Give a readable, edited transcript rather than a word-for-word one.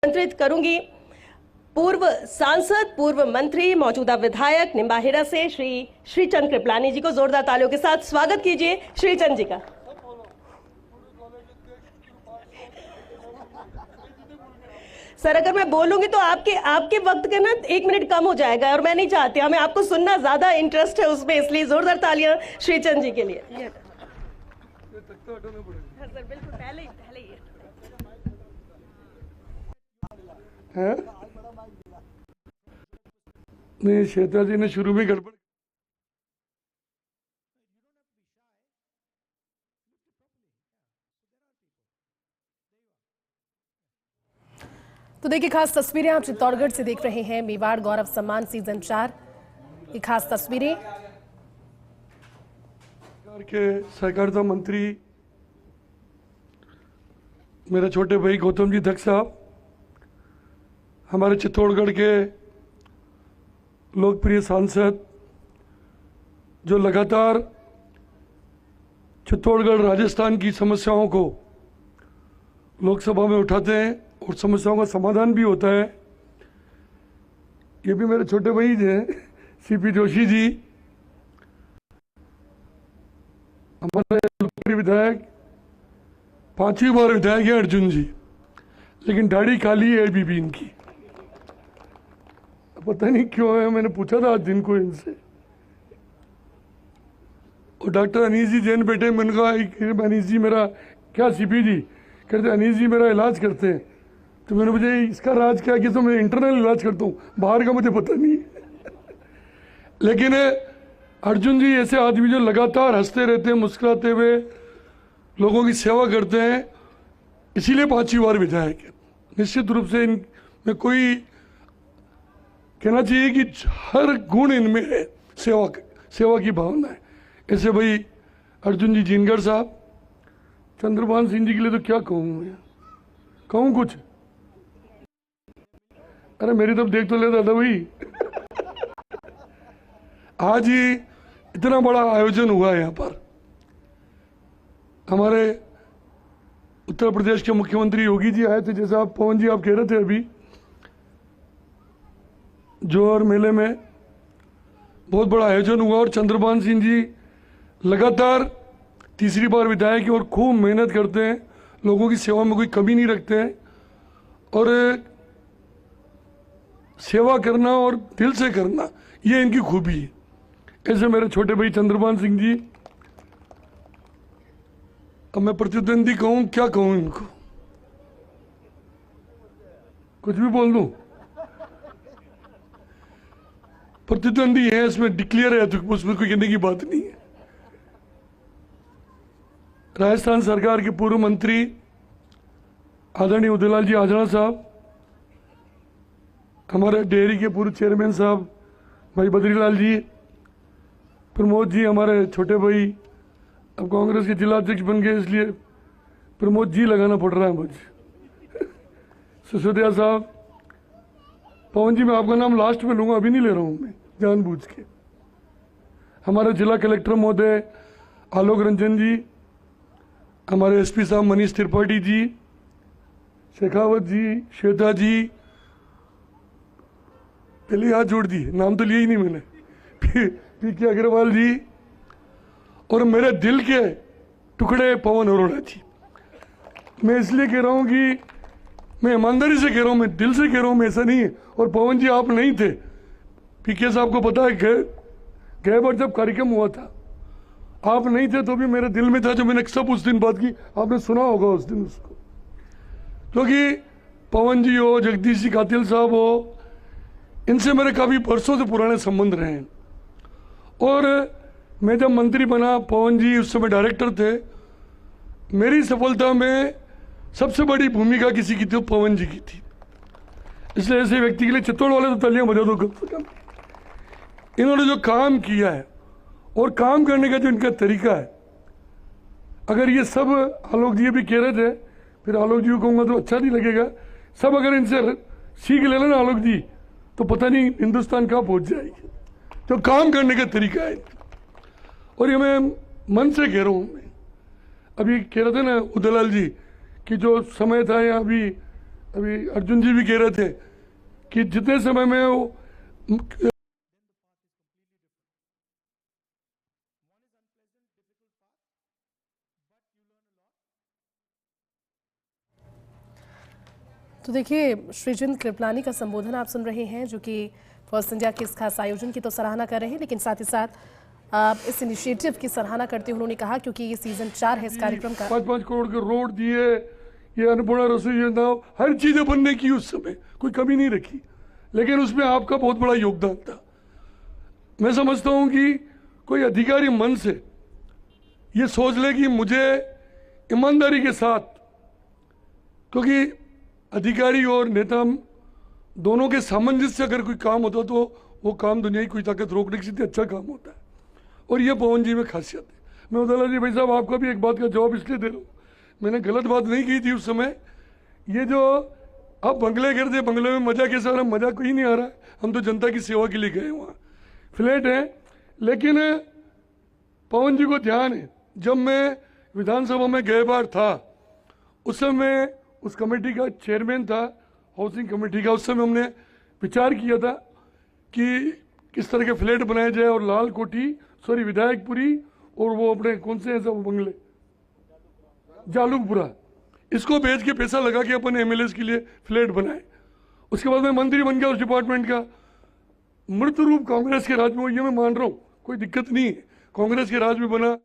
आमंत्रित करूंगी पूर्व सांसद, पूर्व मंत्री, मौजूदा विधायक निम्बाहेड़ा से श्री श्रीचंद कृपलानी जी को जोरदार तालियों के साथ स्वागत कीजिए श्रीचंद जी का। सर, अगर मैं बोलूंगी तो आपके वक्त का ना 1 मिनट कम हो जाएगा और मैं नहीं चाहती, हमें आपको सुनना ज्यादा इंटरेस्ट है उसमें, इसलिए जोरदार तालियां श्रीचंद जी के लिए। सर बिल्कुल, पहले ही नहीं, श्वेता जी ने शुरू में गड़बड़। तो देखिए, खास तस्वीरें आप चित्तौड़गढ़ से देख रहे हैं। मेवाड़ गौरव सम्मान सीजन 4 की खास तस्वीरें। के सहकारिता मंत्री मेरे छोटे भाई गौतम जी धक साहब, हमारे चित्तौड़गढ़ के लोकप्रिय सांसद जो लगातार चित्तौड़गढ़ राजस्थान की समस्याओं को लोकसभा में उठाते हैं और समस्याओं का समाधान भी होता है। ये भी मेरे छोटे भाई हैं, सीपी जोशी जी, हमारे लोकप्रिय विधायक, 5वीं बार विधायक है अर्जुन जी, लेकिन दाढ़ी काली है अभी भी इनकी, पता नहीं क्यों है। मैंने पूछा था आज दिन को इनसे, और डॉक्टर अनीस जी जैन बेटे, मैंने कहा अनीस जी मेरा क्या, सीपी जी कहते अनीस जी मेरा इलाज करते हैं, तो मैंने मुझे इसका राज क्या कि तो मैं इंटरनल इलाज करता हूँ, बाहर का मुझे पता नहीं लेकिन अर्जुन जी ऐसे आदमी जो लगातार हंसते रहते हैं, मुस्कुराते हुए लोगों की सेवा करते हैं, इसीलिए 5वीं बार विधायक है। निश्चित रूप से इनमें कोई कहना चाहिए कि हर गुण इनमें है, सेवा की भावना है। ऐसे भाई अर्जुन जी जिनगढ़ साहब, चंद्रभान सिंह जी के लिए तो क्या कहूँ मैं, कहूँ कुछ? अरे मेरी तरफ देख तो ले दादा भाई आज ही इतना बड़ा आयोजन हुआ है यहाँ पर। हमारे उत्तर प्रदेश के मुख्यमंत्री योगी जी आए थे, जैसा आप पवन जी आप कह रहे थे अभी, जोहर मेले में बहुत बड़ा आयोजन हुआ और चंद्रभान सिंह जी लगातार 3री बार विधायक हैं और खूब मेहनत करते हैं, लोगों की सेवा में कोई कमी नहीं रखते हैं, और सेवा करना और दिल से करना ये इनकी खूबी है। ऐसे मेरे छोटे भाई चंद्रभान सिंह जी, अब मैं प्रतिद्वंदी कहूं, क्या कहूं इनको, कुछ भी बोल दूं? प्रतिद्वंदी है, इसमें डिक्लेयर है, तो उसमें कोई कहने की बात नहीं है। राजस्थान सरकार के पूर्व मंत्री आदरणीय उदयलाल जी आजड़ा साहब, हमारे डेयरी के पूर्व चेयरमैन साहब भाई बद्रीलाल जी, प्रमोद जी हमारे छोटे भाई, अब कांग्रेस के जिला अध्यक्ष बन गए इसलिए प्रमोद जी लगाना पड़ रहा है मुझे, सिसोदिया साहब, पवन जी मैं आपका नाम लास्ट में लूंगा, अभी नहीं ले रहा हूं मैं जानबूझ के, हमारे जिला कलेक्टर महोदय आलोक रंजन जी, हमारे एसपी साहब मनीष त्रिपाठी जी, शेखावत जी, श्वेता जी, पहले हाथ जोड़ दिए, नाम तो लिया ही नहीं मैंने, पी.के. अग्रवाल जी, और मेरे दिल के टुकड़े पवन अरोड़ा जी। मैं इसलिए कह रहा हूं कि मैं ईमानदारी से कह रहा हूं, मैं दिल से कह रहा हूं, मैं ऐसा नहीं है। और पवन जी आप नहीं थे, पी.के. साहब को पता है, गए बार जब कार्यक्रम हुआ था आप नहीं थे, तो भी मेरे दिल में था, जो मैंने सब उस दिन बात की, आपने सुना होगा उस दिन उसको, क्योंकि पवन जी हो, जगदीश जी कातिल साहब हो, इनसे मेरे काफ़ी बरसों से पुराने संबंध रहे हैं। और मैं जब मंत्री बना, पवन जी उस समय डायरेक्टर थे, मेरी सफलता में सबसे बड़ी भूमिका किसी की थी, तो पवन जी की थी। इसलिए ऐसे व्यक्ति के लिए चित्तौड़ वाले तो तालियां बजा दो कम से कम। इन्होंने जो काम किया है और काम करने का जो इनका तरीका है, अगर ये सब, आलोक जी भी कह रहे थे, फिर आलोक जी को कहूँगा तो अच्छा नहीं लगेगा, सब अगर इनसे सीख ले लेना आलोक जी, तो पता नहीं हिंदुस्तान कहाँ पहुँच जाएगी। जो काम करने का तरीका है, और ये मैं मन से कह रहा हूँ। मैं अभी कह रहे थे ना उदयलाल जी कि जो समय था यहाँ अभी अभी अर्जुन जी भी कह रहे थे कि जितने समय में वो तो देखिए श्रीचंद्र कृपलानी का संबोधन आप सुन रहे हैं, जो कि फर्स्ट इंडिया के इस खास आयोजन की तो सराहना कर रहे हैं, लेकिन साथ ही साथ इस इनिशिएटिव की सराहना करते हुए उन्होंने कहा, क्योंकि ये सीजन 4 है इस कार्यक्रम का। 5-5 करोड़ के रोड दिए, ये अन्नपूर्णा रसोई योजना, हर चीजें बनने की उस समय कोई कमी नहीं रखी, लेकिन उसमें आपका बहुत बड़ा योगदान था। मैं समझता हूं कि कोई अधिकारी मन से ये सोच ले कि मुझे ईमानदारी के साथ, क्योंकि अधिकारी और नेता दोनों के सामंजस्य से अगर कोई काम होता तो वो काम दुनिया की कोई ताकत रोकने की स्थिति अच्छा काम होता है, और ये पवन जी में खासियत है। मैं उदयला जी भाई साहब आपका भी एक बात का जवाब इसलिए दे रहा हूँ, मैंने गलत बात नहीं की थी उस समय। ये जो आप बंगले गिरते, बंगले में मजा कैसा आ रहा है, मजा कोई नहीं आ रहा है, हम तो जनता की सेवा के लिए गए, वहाँ फ्लैट है। लेकिन पवन जी को ध्यान है, जब मैं विधानसभा में गए बार था उस समय उस कमेटी का चेयरमैन था, हाउसिंग कमेटी का, उस समय हमने विचार किया था कि किस तरह के फ्लैट बनाए जाए, और लाल कोठी विधायकपुरी और वो अपने कौन से हैं सब बंगले जालूकपुरा, इसको बेच के पैसा लगा के अपन एमएलए के लिए फ्लैट बनाए। उसके बाद मैं मंत्री बन गया उस डिपार्टमेंट का। मृत रूप कांग्रेस के राज में, ये मैं मान रहा हूँ, कोई दिक्कत नहीं है, कांग्रेस के राज में बना।